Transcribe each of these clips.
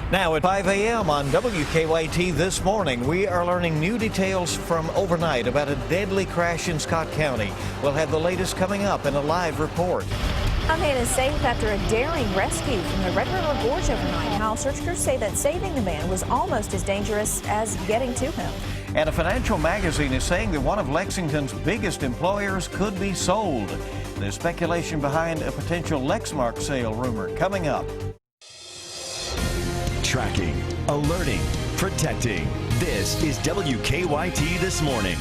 Now at 5 a.m. on WKYT this morning, we are learning new details from overnight about a deadly crash in Scott County. We'll have the latest coming up in a live report. A man is safe after a daring rescue from the Red River Gorge overnight. How search crews say that saving the man was almost as dangerous as getting to him. And a financial magazine is saying that one of Lexington's biggest employers could be sold. There's speculation behind a potential Lexmark sale rumor coming up. Tracking, alerting, protecting. This is WKYT This Morning.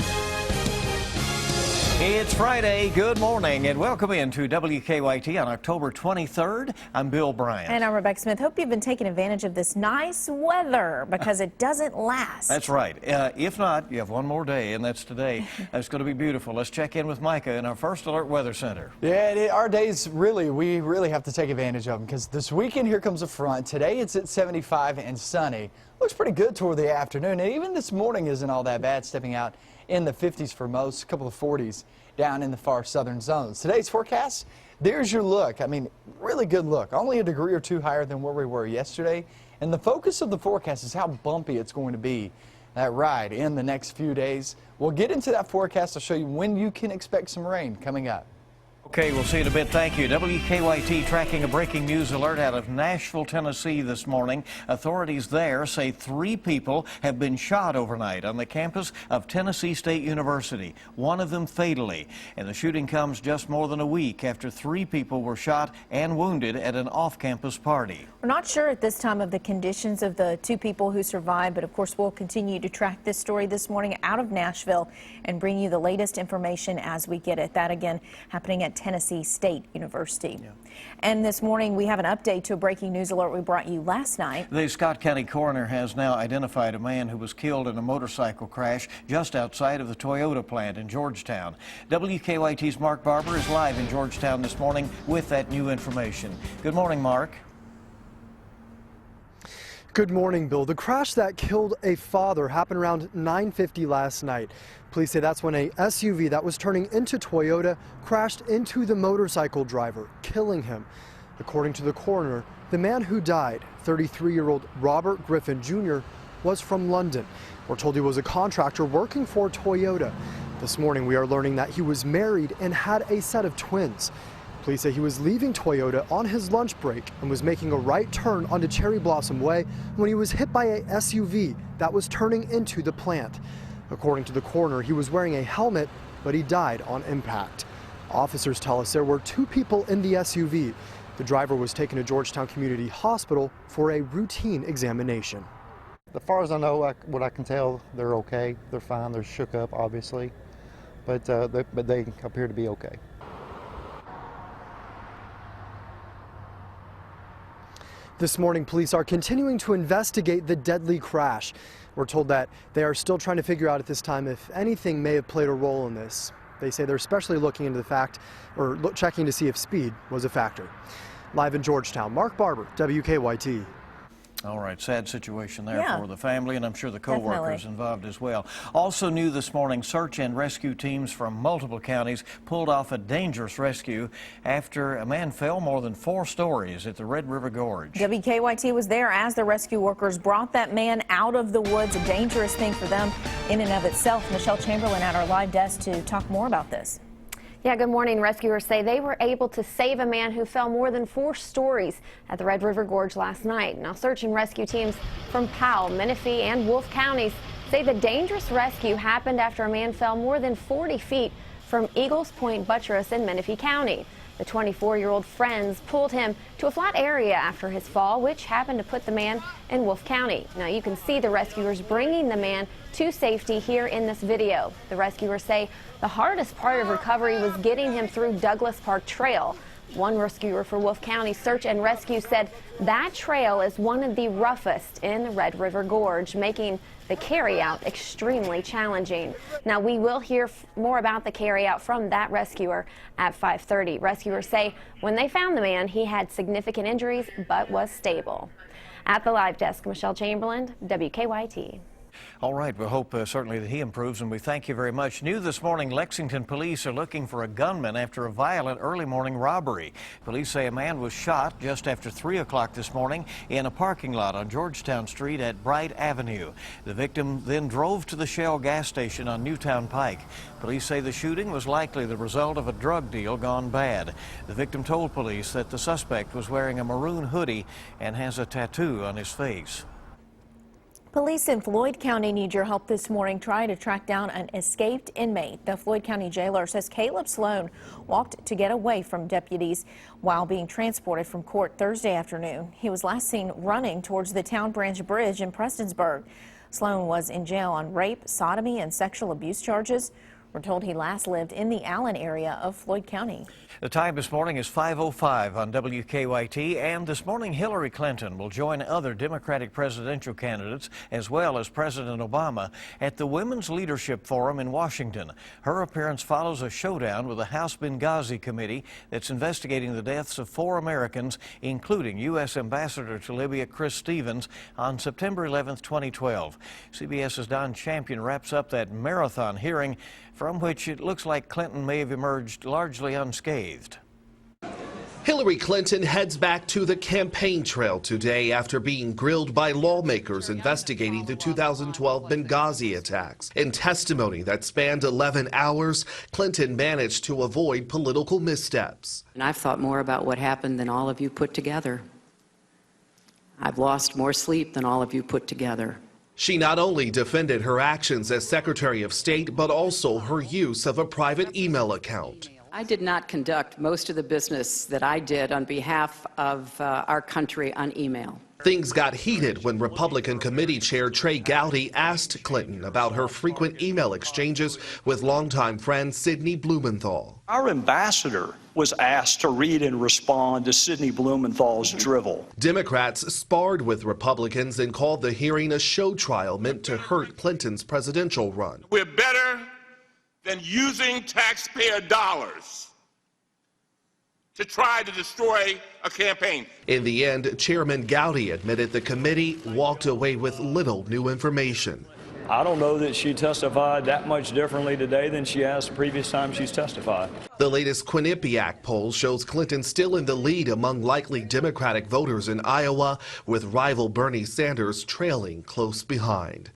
It's Friday. Good morning and welcome into WKYT on October 23rd. I'm Bill Bryant. And I'm Rebecca Smith. Hope you've been taking advantage of this nice weather because it doesn't last. That's right. If not, you have one more day, and that's today. It's going to be beautiful. Let's check in with Micah in our First Alert Weather Center. Yeah, our days we really have to take advantage of them because this weekend here comes a front. Today it's at 75 and sunny. Looks pretty good toward the afternoon, and even this morning isn't all that bad, stepping out in the 50s for most, a couple of 40s down in the far southern zones. Today's forecast, there's your look. I mean, really good look. Only a degree or two higher than where we were yesterday. And the focus of the forecast is how bumpy it's going to be, that ride, in the next few days. We'll get into that forecast. I'll show you when you can expect some rain coming up. Okay, we'll see you in a bit. Thank you. WKYT tracking a breaking news alert out of Nashville, Tennessee this morning. Authorities there say 3 people have been shot overnight on the campus of Tennessee State University, one of them fatally. And the shooting comes just more than a week after 3 people were shot and wounded at an off-campus party. We're not sure at this time of the conditions of the 2 people who survived, but of course we'll continue to track this story this morning out of Nashville and bring you the latest information as we get it. That again happening at Tennessee State University. Yeah. And this morning we have an update to a breaking news alert we brought you last night. The Scott County coroner has now identified a man who was killed in a motorcycle crash just outside of the Toyota plant in Georgetown. WKYT's Mark Barber is live in Georgetown this morning with that new information. Good morning, Mark. Good morning, Bill. The crash that killed a father happened around 9:50 last night. Police say that's when a SUV that was turning into Toyota crashed into the motorcycle driver, killing him. According to the coroner, the man who died, 33-year-old Robert Griffin Jr., was from London. We're told he was a contractor working for Toyota. This morning, we are learning that he was married and had a set of twins. Police say he was leaving Toyota on his lunch break and was making a right turn onto Cherry Blossom Way when he was hit by a SUV that was turning into the plant. According to the coroner, he was wearing a helmet, but he died on impact. Officers tell us there were 2 people in the SUV. The driver was taken to Georgetown Community Hospital for a routine examination. As far as I know, what I can tell, they're okay. They're fine. They're shook up, obviously, but they appear to be okay. This morning, police are continuing to investigate the deadly crash. We're told that they are still trying to figure out at this time if anything may have played a role in this. They say they're especially looking into the fact, or checking to see if speed was a factor. Live in Georgetown, Mark Barber, WKYT. All right, sad situation there for the family, and I'm sure the co-workers involved as well. Also new this morning, search and rescue teams from multiple counties pulled off a dangerous rescue after a man fell more than 4 stories at the Red River Gorge. WKYT was there as the rescue workers brought that man out of the woods, a dangerous thing for them in and of itself. Michelle Chamberlain at our live desk to talk more about this. Yeah, good morning. Rescuers say they were able to save a man who fell more than 4 stories at the Red River Gorge last night. Now, search and rescue teams from Powell, Menifee, and Wolfe counties say the dangerous rescue happened after a man fell more than 40 feet from Eagles Point Buttress in Menifee County. The 24-year-old friends pulled him to a flat area after his fall, which happened to put the man in Wolfe County. Now, you can see the rescuers bringing the man to safety here in this video. The rescuers say the hardest part of recovery was getting him through Douglas Park Trail. One rescuer for Wolfe County Search and Rescue said that trail is one of the roughest in the Red River Gorge, making the carryout extremely challenging. Now, we will hear more about the carryout from that rescuer at 5:30. Rescuers say when they found the man, he had significant injuries but was stable. At the live desk, Michelle Chamberlain, WKYT. All right, we hope certainly that he improves, and we thank you very much. New this morning, Lexington police are looking for a gunman after a violent early morning robbery. Police say a man was shot just after 3 o'clock this morning in a parking lot on Georgetown Street at Bright Avenue. The victim then drove to the Shell gas station on Newtown Pike. Police say the shooting was likely the result of a drug deal gone bad. The victim told police that the suspect was wearing a maroon hoodie and has a tattoo on his face. Police in Floyd County need your help this morning trying to track down an escaped inmate. The Floyd County jailer says Caleb Sloan walked to get away from deputies while being transported from court Thursday afternoon. He was last seen running towards the Town Branch Bridge in Prestonsburg. Sloan was in jail on rape, sodomy, and sexual abuse charges. We're told he last lived in the Allen area of Floyd County. The time this morning is 5:05 on WKYT, and this morning Hillary Clinton will join other Democratic presidential candidates as well as President Obama at the Women's Leadership Forum in Washington. Her appearance follows a showdown with the House Benghazi committee that's investigating the deaths of 4 Americans, including U.S. Ambassador to Libya Chris Stevens, on September 11, 2012. CBS's Don Champion wraps up that marathon hearing from which it looks like Clinton may have emerged largely unscathed. Hillary Clinton heads back to the campaign trail today after being grilled by lawmakers investigating the 2012 Benghazi attacks. In testimony that spanned 11 hours, Clinton managed to avoid political missteps. And I've thought more about what happened than all of you put together. I've lost more sleep than all of you put together. She not only defended her actions as Secretary of State, but also her use of a private email account. I did not conduct most of the business that I did on behalf of our country on email. Things got heated when Republican Committee Chair Trey Gowdy asked Clinton about her frequent email exchanges with longtime friend Sidney Blumenthal. Our ambassador was asked to read and respond to Sidney Blumenthal's drivel. Democrats sparred with Republicans and called the hearing a show trial meant to hurt Clinton's presidential run. We're better than using taxpayer dollars to try to destroy a campaign. In the end, Chairman Gowdy admitted the committee walked away with little new information. I don't know that she testified that much differently today than she has the previous time she's testified. The latest Quinnipiac poll shows Clinton still in the lead among likely Democratic voters in Iowa, with rival Bernie Sanders trailing close behind.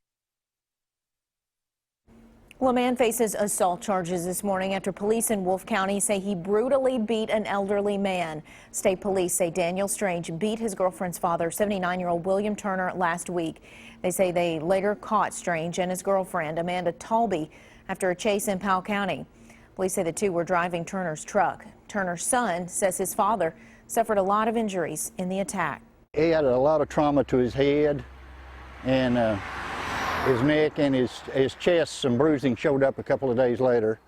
Well, a man faces assault charges this morning after police in Wolfe County say he brutally beat an elderly man. State police say Daniel Strange beat his girlfriend's father, 79-year-old William Turner, last week. They say they later caught Strange and his girlfriend, Amanda Talby, after a chase in Powell County. Police say the two were driving Turner's truck. Turner's son says his father suffered a lot of injuries in the attack. He had a lot of trauma to his head and his neck and his chest. Some bruising showed up a couple of days later.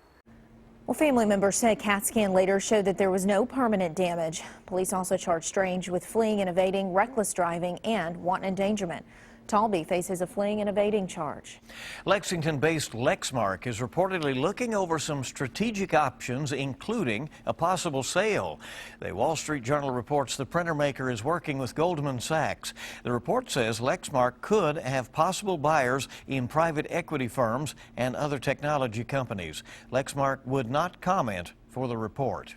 Well, family members say a CAT scan later showed that there was no permanent damage. Police also charged Strange with fleeing and evading, reckless driving, and wanton endangerment. Talby faces a fleeing and evading charge. Lexington-based Lexmark is reportedly looking over some strategic options, including a possible sale. The Wall Street Journal reports the printer maker is working with Goldman Sachs. The report says Lexmark could have possible buyers in private equity firms and other technology companies. Lexmark would not comment for the report.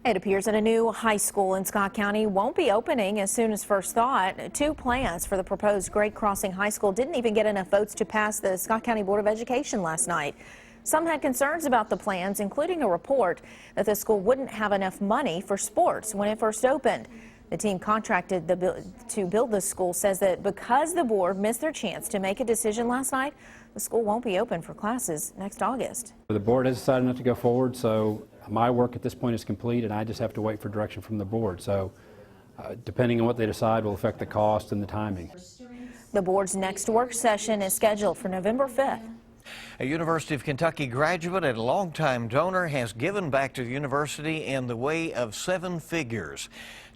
It appears that a new high school in Scott County won't be opening as soon as first thought. 2 plans for the proposed Great Crossing High School didn't even get enough votes to pass the Scott County Board of Education last night. Some had concerns about the plans, including a report that the school wouldn't have enough money for sports when it first opened. The team contracted to build the school says that because the board missed their chance to make a decision last night, the school won't be open for classes next August. The board has decided not to go forward, so my work at this point is complete, and I just have to wait for direction from the board. So depending on what they decide will affect the cost and the timing. The board's next work session is scheduled for November 5th. A University of Kentucky graduate and longtime donor has given back to the university in the way of 7 figures.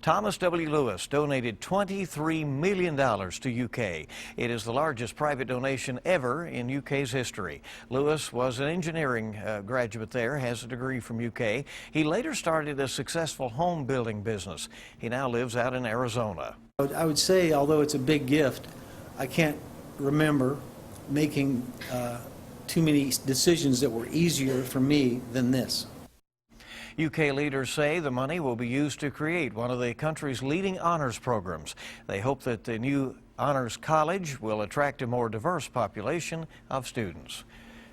Thomas W. Lewis donated $23 million to UK. It is the largest private donation ever in UK's history. Lewis was an engineering graduate there, has a degree from UK. He later started a successful home building business. He now lives out in Arizona. I would say, although it's a big gift, I can't remember making too many decisions that were easier for me than this. UK leaders say the money will be used to create one of the country's leading honors programs. They hope that the new honors college will attract a more diverse population of students.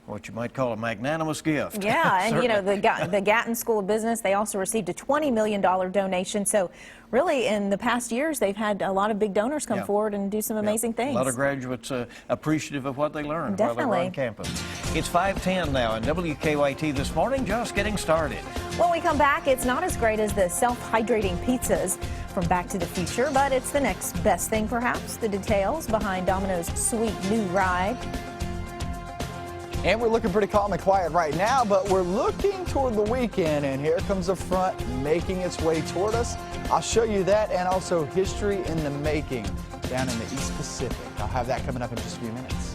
What you might call a magnanimous gift. Yeah, and you know, the Gatton School of Business, they also received a $20 million donation. So really, in the past years, they've had a lot of big donors come forward and do some amazing things. A lot of graduates appreciative of what they learned while they were on campus. It's 5:10 now, and WKYT This Morning just getting started. When we come back, it's not as great as the self-hydrating pizzas from Back to the Future, but it's the next best thing, perhaps. The details behind Domino's sweet new ride. And we're looking pretty calm and quiet right now, but we're looking toward the weekend, and here comes a front making its way toward us. I'll show you that and also history in the making down in the East Pacific. I'll have that coming up in just a few minutes.